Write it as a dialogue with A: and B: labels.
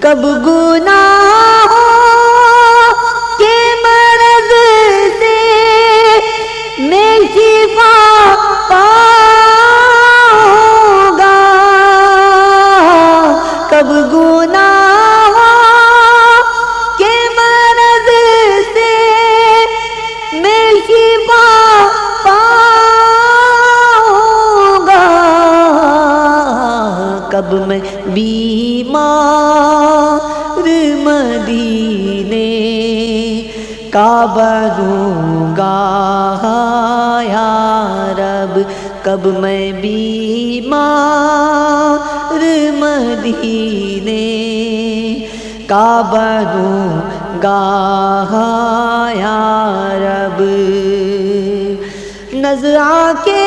A: کب گناہوں کے مرض سے میں شفا پاؤں گا، کب گناہوں کے مرض سے میں شفا پاؤں گا، کب میں بیمار مدینے کا بنوں گا یا رب، کب میں بیمار مدینے کا بنوں گا یا رب۔ نظر کے